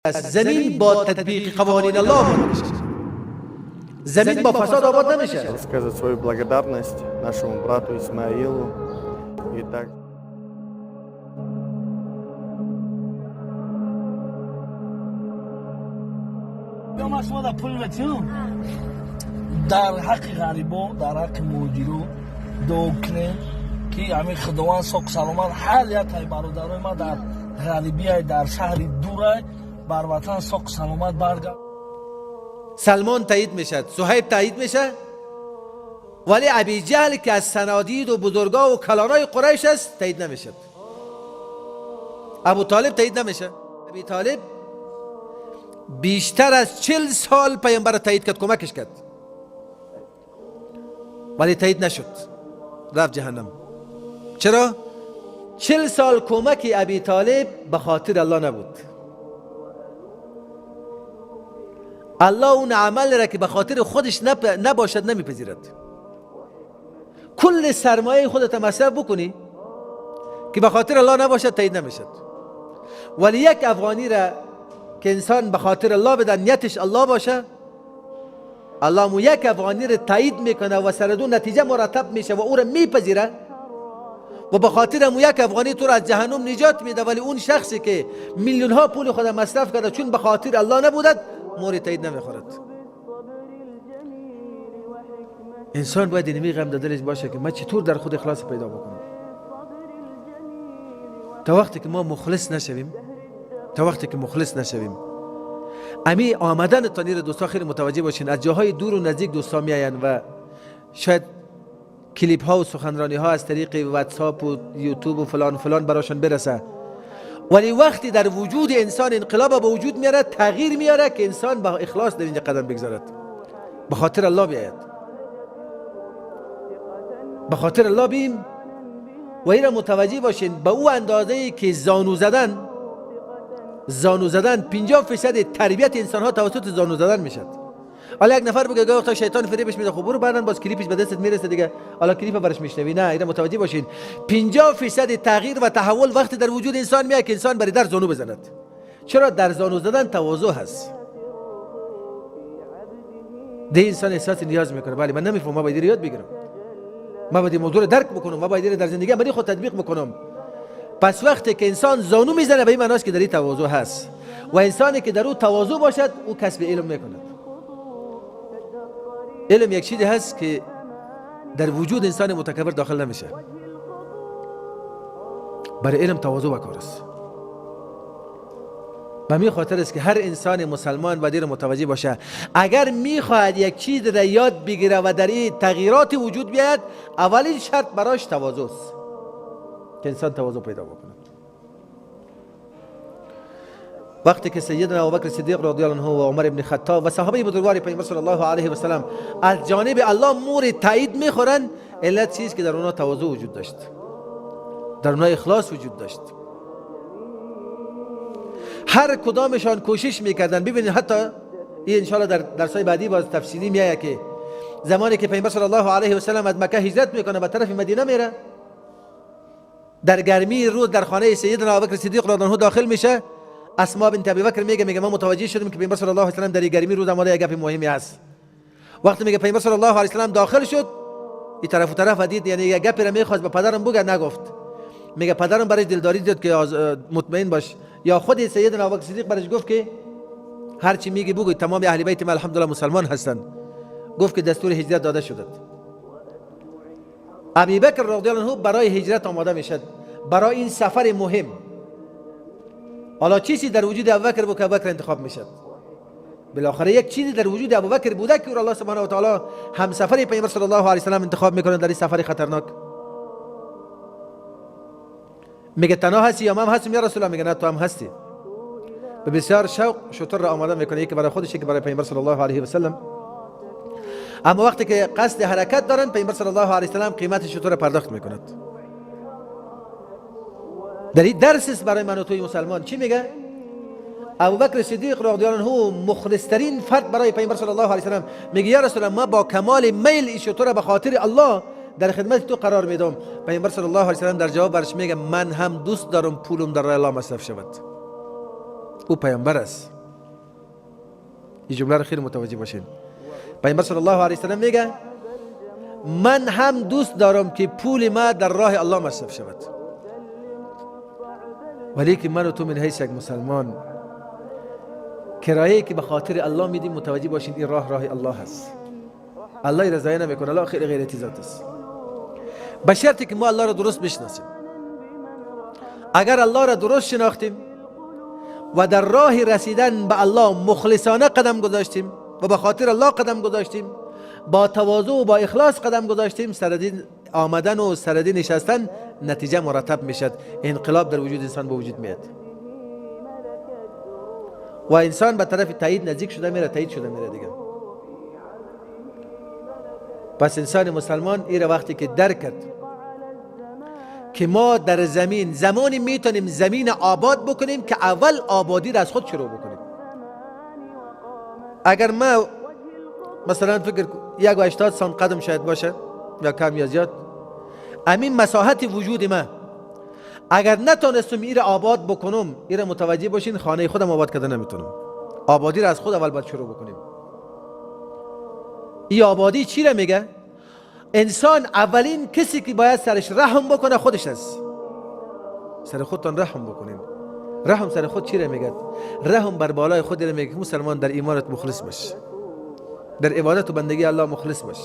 زمین با تطبیق قوانین الله آباد میشه. زمین با فساد آباد نمیشه. Сказать свою благодарность нашему брату Исмаилу и так. در حق غریبا، در حق مهاجرو دعا کنیم که همین خداوند ساق سلامت هر یک برادرای ما در غریبی در شهر دور بر وطن ساق سلامت برگرد. سلمان تایید میشد، صهیب تایید میشه، ولی ابی جهل که از صنادید و بزرگا و کلانای قریش است تایید نمیشد. ابو طالب تایید نمیشه. ابی طالب بیشتر از 40 سال پیامبر تایید کرد، کمکش کرد، ولی تایید نشد، رفت جهنم. چرا؟ 40 سال کمک ابی طالب به خاطر الله نبود. الله اون عمل را که به خاطر خودش نباشد نمیپذیرد. کل سرمایه خودت مصرف بکنی که به خاطر الله نباشد تایید نمیشد. ولی یک افغانی را که انسان به خاطر الله بده، نیتش الله باشه، الله مو یک افغانی را تایید میکنه و سردون نتیجه مرتب میشه و او را میپذیره و به خاطر مو یک افغانی تو را از جهنم نجات میده. ولی اون شخصی که میلیون ها پول خود مصرف کرده چون به خاطر الله نبودد مورد تایید نمیخورد. انسان باید اینمی غم در دلش باشه که من چطور در خود اخلاص پیدا بکنم. تا وقتی که ما مخلص نشویم، امی آمدن تانیر دوستا خیلی متوجه باشین. از جاهای دور و نزدیک دوستا میاین و شاید کلیپ ها و سخنرانی ها از طریق واتساپ و یوتیوب و فلان براشون برسه، ولی وقتی در وجود انسان انقلاب به وجود میاره، تغییر میاره که انسان با اخلاص در اینجا قدم بگذارد، به خاطر الله بیاید، به خاطر الله بیم. و این را متوجه باشین به او اندازه‌ای که زانو زدن 50% تربیت انسان ها توسط زانو زدن میشد. حالا یک نفر بگه گفت شیطان فریبش میده، خب برو بعدن باز کلیپش به دستت میرسه دیگه، حالا کلیپ برش میشنوی. نه، اینا متوجه باشین 50% تغییر و تحول وقتی در وجود انسان میاد که انسان بری در زانو بزند. چرا؟ در زانو زدن تواضع هست. ده انسان احساس نیاز میکنه، ولی من نمیفهمم، ما باید یاد بگیرم، ما باید موضوع درک بکنم، ما باید در زندگی من خود تطبیق بکنم. پس وقتی که انسان زانو میزنه به این معناست که در این تواضع هست، و انسانی که در او تواضع باشد او کسب علم میکند. علم یک چیزی هست که در وجود انسان متکبر داخل نمیشه. برای علم تواضع و کار است. به همین خاطر است که هر انسان مسلمان باید متوجه باشه اگر میخواهد یک چیز را یاد بگیره و در این تغییرات وجود بیاید، اولین شرط براش تواضع است که انسان تواضع پیدا بکنه. وقتی که سیدنا ابوبکر صدیق رضی الله عنه و عمر ابن خطاب و صحابه بزرگوار پیامبر صلی الله علیه و سلم از جانب الله مورد تایید میخورن، علت چیزی که در اونها تواضع وجود داشت، در اونها اخلاص وجود داشت. هر کدامشان کوشش میکردن. ببینید حتی این ان شاء الله در درسای بعدی باز تفصیلی میایه که زمانی که پیامبر صلی الله علیه و سلم از مکه هجرت میکنه به طرف مدینه میره، در گرمی روز در خانه سیدنا ابوبکر صدیق رضی الله عنه داخل میشه. اسماء بنت ابی بکر میگه ما متوجه شدیم که پیامبر صلی الله علیه و سلم در گرمی روز آماده یک گپ مهمی است. وقتی میگه پیامبر صلی الله علیه و سلم داخل شد، این طرف و طرف دید، یعنی یک گپی را میخواست به پدرم بگه، نگفت. میگه پدرم برای دلداری داد که مطمئن باش، یا خود سیدنا ابوبکر صدیق برش گفت که هر چی میگی بگو، تمام اهل بیت ما الحمدلله مسلمان هستند. گفت که دستور هجرت داده شد. ابی بکر رضی الله عنه برای هجرت آماده میشد، برای این سفر مهم. حالا چیزی در وجود ابوبکر بود که ابوبکر انتخاب میشد. بالاخره یک چیزی در وجود ابوبکر بوده که الله سبحانه و تعالی هم سفر پیامبر صلی الله علیه و سلم انتخاب میکنه در این سفر خطرناک. میگه تنها هستی یا من هستم یا رسول الله؟ میگه نه تو هم هستی. به بسیار شوق شتر را آماده میکنه، یکی برای خودش، یکی برای پیامبر صلی الله علیه و سلم. اما وقتی که قصد حرکت دارن، پیامبر صلی الله علیه و سلم قیمت شتر پرداخت میکند. در این درس است برای من و توی مسلمان. چی میگه؟ ابوبکر صدیق رضی الله عنه مخلصترین فرد برای پیامبر صلی الله علیه و سلم میگه یا رسول الله ما با کمال میل این شتر به خاطر الله در خدمت تو قرار میدم. پیامبر صلی الله علیه و سلم در جواب برش میگه من هم دوست دارم پولم در راه الله مصرف شود. او پیامبر است. این جمله رو خیلی متوجه باشین. پیامبر صلی الله علیه و سلم میگه من هم دوست دارم که پول ما در راه الله مصرف شود، ولی که من و تو من حیث یک مسلمان کرایه‌ای که به خاطر الله میدیم متوجه باشین این راه الله هست. الله رضایت نمیکنه، الله خیلی غیرتی ذات است. به شرطی که ما الله را درست بشناسیم. اگر الله را درست شناختیم و در راه رسیدن به الله مخلصانه قدم گذاشتیم و به خاطر الله قدم گذاشتیم، با تواضع و با اخلاص قدم گذاشتیم، سردین آمدن و سردین نشستن نتیجه مرتب میشد، انقلاب در وجود انسان به وجود میاد و انسان به طرف تایید نزدیک شده میره، تایید شده میره دیگه. پس انسان مسلمان این وقتی که درک کرد که ما در زمانی میتونیم زمین آباد بکنیم که اول آبادی را از خود شروع بکنیم. اگر ما مثلا فکر 80 سم قدم شاید باشه یا کم یا زیاد، همین مساحت وجود ما اگر نتونستم این را آباد بکنم، این را متوجه باشین خانه خودم آباد کردن نمیتونم. آبادی را از خود اول باید شروع بکنیم. این آبادی چی را میگه؟ انسان اولین کسی که باید سرش رحم بکنه خودش است. سر خودتان رحم بکنین. رحم سر خود چی را میگه؟ رحم بر بالای خود را میگه. مسلمان در ایمانت مخلص باش، در عبادت و بندگی الله مخلص باش.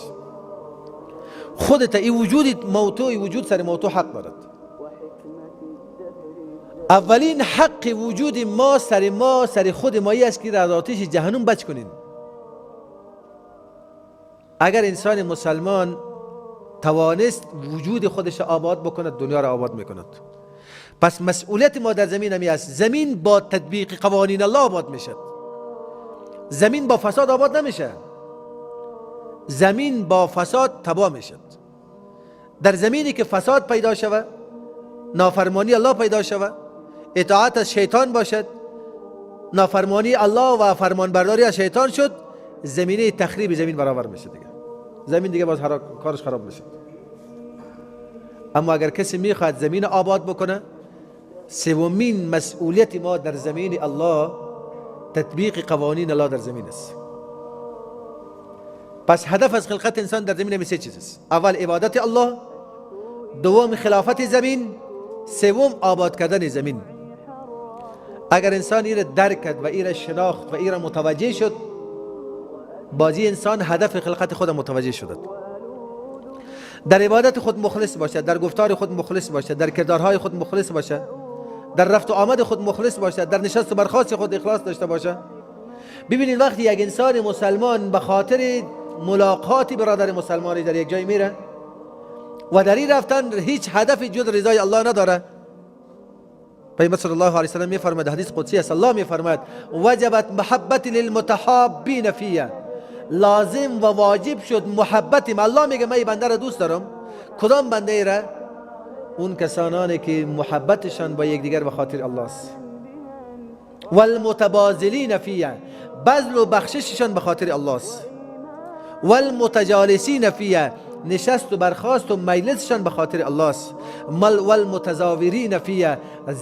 خودت ای وجود موتو، ای وجود سر موتو حق دارد. اولین حق وجود ما سر خود مایی است که از آتش جهنم بچ کنین. اگر انسان مسلمان توانست وجود خودش آباد بکند، دنیا را آباد میکند. پس مسئولیت ما در زمین همی است. زمین با تطبیق قوانین الله آباد میشد. زمین با فساد آباد نمیشه. زمین با فساد تباه میشد. در زمینی که فساد پیدا شود، نافرمانی الله پیدا شود، اطاعت از شیطان باشد، نافرمانی الله و فرمانبرداری از شیطان شد، زمینه تخریب زمین برابر میشه دیگه. زمین دیگه باز کارش خراب میشه. اما اگر کسی میخواد زمین آباد بکنه، سومین مسئولیت ما در زمین الله تطبیق قوانین الله در زمین است. پس هدف از خلقت انسان در زمین سه چیز است. اول عبادت الله، دوم خلافت زمین، سوم آباد کردن زمین. اگر انسان این را درک کرد و این را شناخت و این را متوجه شد، بازی انسان هدف خلقت خود متوجه شد. در عبادت خود مخلص باشه، در گفتار خود مخلص باشه، در کردارهای خود مخلص باشه، در رفت و آمد خود مخلص باشه، در نشست و برخاست خود اخلاص داشته باشه. ببینید وقتی یک انسان مسلمان به خاطر ملاقات برادر مسلمانی در یک جای میره و در این رفتن هیچ هدف جز رضای الله نداره، پیامبر صلی الله علیه و سلم میفرماید، حدیث قدسی است، الله میفرماید وجبت محبت للمتحابین فیه، لازم و واجب شد محبتم. الله میگه من این بنده را دوست دارم. کدام بنده ای را؟ اون کسانانی که محبتشان با یکدیگر به خاطر الله است. والمتبازلین فیه، بذل و بخشششان به خاطر الله است. والمتجالسین فیه، نشست و برخاست و مجلسشان به خاطر الله است. والمتزاورین فیه،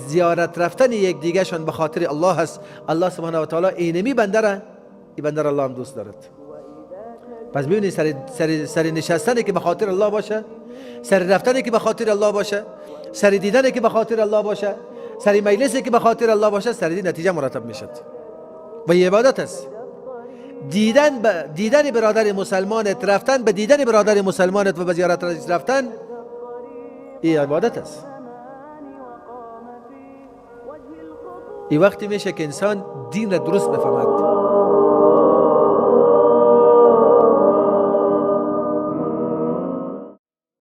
زیارت رفتن یکدیگه شان به خاطر الله است. الله سبحانه و تعالی اینمی بنده را، این بنده را الله هم دوست دارد. پس ببینید سر نشستنی که به خاطر الله باشه، سر رفتنی که به خاطر الله باشه، سر دیدنی که به خاطر الله باشه، سر مجلسی که به خاطر الله باشه، سر این نتیجه مرتب میشد و این عبادت است. دیدن برادر مسلمانت، رفتن به دیدن برادر مسلمانت و به زیارت رفتن، این عبادت است. این وقتی میشه که انسان دین را درست بفهمد.